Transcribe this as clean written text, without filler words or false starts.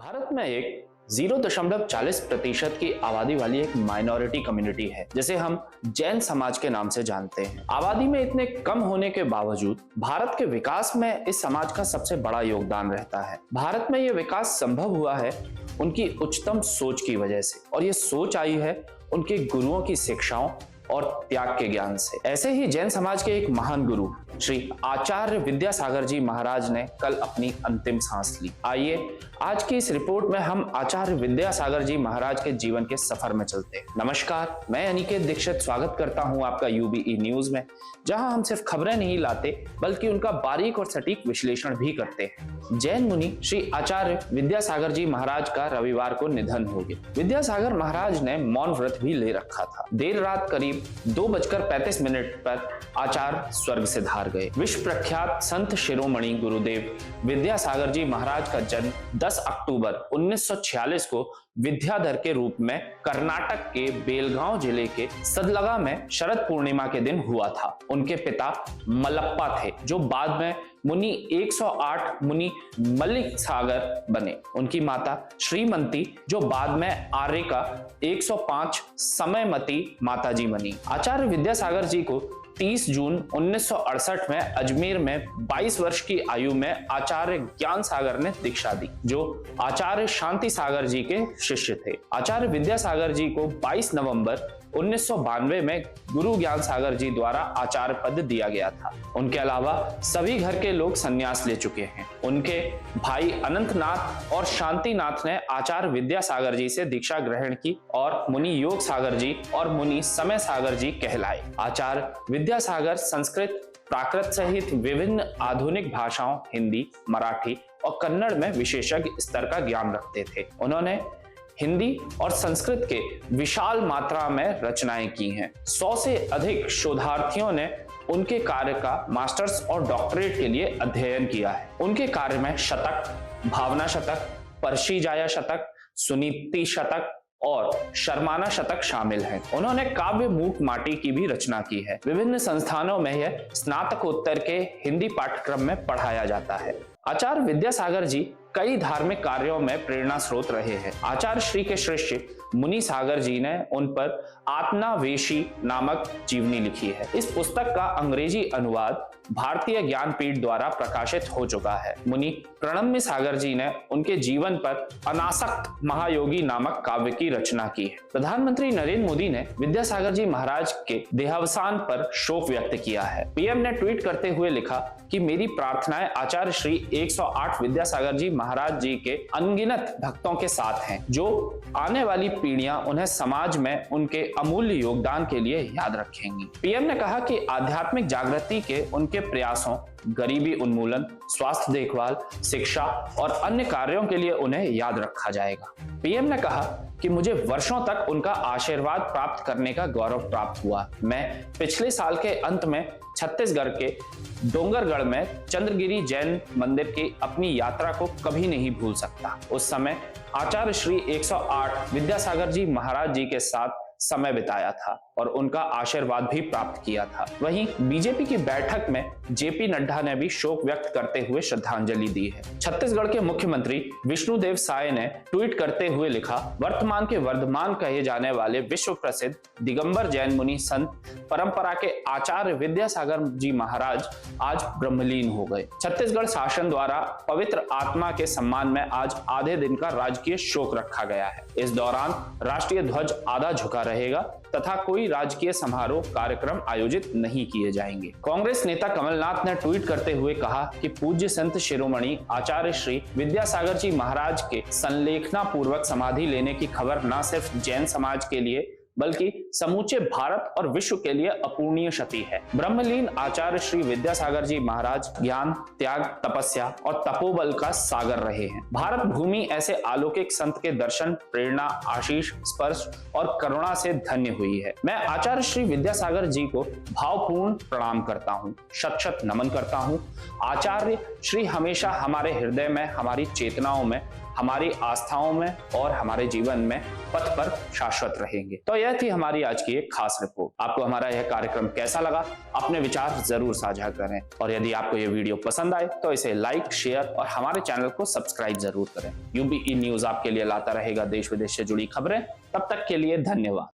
भारत में एक 0.40% की आबादी वाली एक माइनॉरिटी कम्युनिटी है जिसे हम जैन समाज के नाम से जानते हैं। आबादी में इतने कम होने के बावजूद भारत के विकास में इस समाज का सबसे बड़ा योगदान रहता है। भारत में यह विकास संभव हुआ है उनकी उच्चतम सोच की वजह से, और ये सोच आई है उनके गुरुओं की शिक्षाओं और त्याग के ज्ञान से। ऐसे ही जैन समाज के एक महान गुरु श्री आचार्य विद्यासागर जी महाराज ने कल अपनी अंतिम सांस ली। आइए आज की इस रिपोर्ट में हम आचार्य विद्यासागर जी महाराज के जीवन के सफर में चलते हैं। नमस्कार, मैं अनिकेत दीक्षित स्वागत करता हूं आपका यूबीई न्यूज में, जहां हम सिर्फ खबरें नहीं लाते बल्कि उनका बारीक और सटीक विश्लेषण भी करते हैं। जैन मुनि श्री आचार्य विद्यासागर जी महाराज का रविवार को निधन हो गया। विद्यासागर महाराज ने मौन व्रत भी ले रखा था। देर रात करीब 2:35 पर आचार्य स्वर्ग से धार गए। विश्व प्रख्यात संत शिरोमणि गुरुदेव विद्यासागर जी महाराज का जन्म 10 अक्टूबर 1946 को विद्याधर के रूप में कर्नाटक के बेलगांव जिले के सदलगा में शरद पूर्णिमा के दिन हुआ था। उनके पिता मल्लप्पा थे, जो बाद में मुनि 108 मुनि मल्लिक सागर बने। उनकी माता श्रीमंती, जो बाद में आर्य का 105 समयमती माताजी बनी। आचार्य विद्यासागर जी को 30 जून 1968 में अजमेर में 22 वर्ष की आयु में आचार्य ज्ञान सागर ने दीक्षा दी, जो आचार्य शांति सागर जी के शिष्य थे। आचार्य विद्यासागर जी को 22 नवंबर 1992 में गुरु ज्ञान सागर जी द्वारा आचार्य पद दिया गया था। उनके अलावा सभी घर के लोग संन्यास ले चुके हैं। उनके भाई अनंतनाथ और शांतिनाथ ने आचार्य विद्यासागर जी से दीक्षा ग्रहण की और मुनि योग सागर जी और मुनि समय सागर जी कहलाए। आचार्य विद्यासागर संस्कृत, प्राकृत सहित विभिन्न आधुनिक भाषाओं हिंदी, मराठी और कन्नड़ में विशेषज्ञ स्तर का ज्ञान रखते थे। उन्होंने हिंदी और संस्कृत के विशाल मात्रा में रचनाएं की हैं। 100 से अधिक शोधार्थियों ने उनके कार्य का मास्टर्स और डॉक्टरेट के लिए अध्ययन किया है। उनके कार्य में शतक, भावना शतक, पर्शिजाया शतक, सुनीति शतक और शर्माना शतक शामिल हैं। उन्होंने काव्य मूक माटी की भी रचना की है। विभिन्न संस्थानों में यह स्नातकोत्तर के हिंदी पाठ्यक्रम में पढ़ाया जाता है। आचार्य विद्यासागर जी कई धार्मिक कार्यों में प्रेरणा स्रोत रहे हैं। आचार्य श्री के शिष्य मुनि सागर जी ने उन पर आत्मावेशी नामक जीवनी लिखी है। इस पुस्तक का अंग्रेजी अनुवाद भारतीय ज्ञानपीठ द्वारा प्रकाशित हो चुका है। मुनि प्रणम्य सागर जी ने उनके जीवन पर अनासक्त महायोगी नामक काव्य की रचना की है। प्रधानमंत्री नरेंद्र मोदी ने विद्यासागर जी महाराज के देहावसान पर शोक व्यक्त किया है। पीएम ने ट्वीट करते हुए लिखा कि मेरी प्रार्थनाएं आचार्य श्री 108 विद्यासागर जी महाराज जी के अनगिनत भक्तों के साथ हैं, जो आने वाली पीढ़ियां उन्हें समाज में उनके अमूल्य योगदान के लिए याद रखेंगी। पीएम ने कहा कि आध्यात्मिक जागृति के उनके प्रयासों, गरीबी उन्मूलन, स्वास्थ्य देखभाल, शिक्षा और अन्य कार्यों के लिए उन्हें याद रखा जाएगा। पीएम ने कहा कि मुझे वर्षों तक उनका आशीर्वाद प्राप्त करने का गौरव प्राप्त हुआ। मैं पिछले साल के अंत में छत्तीसगढ़ के डोंगरगढ़ में चंद्रगिरी जैन मंदिर की अपनी यात्रा को कभी नहीं भूल सकता। उस समय आचार्य श्री 108 विद्यासागर जी महाराज जी के साथ समय बिताया था और उनका आशीर्वाद भी प्राप्त किया था। वहीं बीजेपी की बैठक में जेपी नड्डा ने भी शोक व्यक्त करते हुए श्रद्धांजलि दी है। छत्तीसगढ़ के मुख्यमंत्री विष्णुदेव साय ने ट्वीट करते हुए लिखा, वर्तमान के वर्धमान कहे जाने वाले विश्व प्रसिद्ध दिगंबर जैन मुनि संत परंपरा के आचार्य विद्यासागर जी महाराज आज ब्रह्मलीन हो गए। छत्तीसगढ़ शासन द्वारा पवित्र आत्मा के सम्मान में आज आधे दिन का राजकीय शोक रखा गया है। इस दौरान राष्ट्रीय ध्वज आधा झुका रहेगा तथा कोई राजकीय समारोह कार्यक्रम आयोजित नहीं किए जाएंगे। कांग्रेस नेता कमलनाथ ने ट्वीट करते हुए कहा कि पूज्य संत शिरोमणि आचार्य श्री विद्यासागर जी महाराज के संलेखना पूर्वक समाधि लेने की खबर न सिर्फ जैन समाज के लिए बल्कि समूचे भारत और विश्व के लिए अपूर्णीय क्षति है। ब्रह्मलीन आचार्य श्री विद्यासागर जी महाराज ज्ञान, त्याग, तपस्या और तपोबल का सागर रहे हैं। भारत भूमि ऐसे अलौकिक संत के दर्शन, प्रेरणा, आशीष, स्पर्श और करुणा से धन्य हुई है। मैं आचार्य श्री विद्यासागर जी को भावपूर्ण प्रणाम करता हूँ, शत शत नमन करता हूँ। आचार्य श्री हमेशा हमारे हृदय में, हमारी चेतनाओं में हमारी आस्थाओं में और हमारे जीवन में पथ पर शाश्वत रहेंगे। तो यह थी हमारी आज की एक खास रिपोर्ट। आपको हमारा यह कार्यक्रम कैसा लगा? अपने विचार जरूर साझा करें, और यदि आपको यह वीडियो पसंद आए तो इसे लाइक, शेयर और हमारे चैनल को सब्सक्राइब जरूर करें। यूबीई न्यूज आपके लिए लाता रहेगा देश विदेश से जुड़ी खबरें। तब तक के लिए धन्यवाद।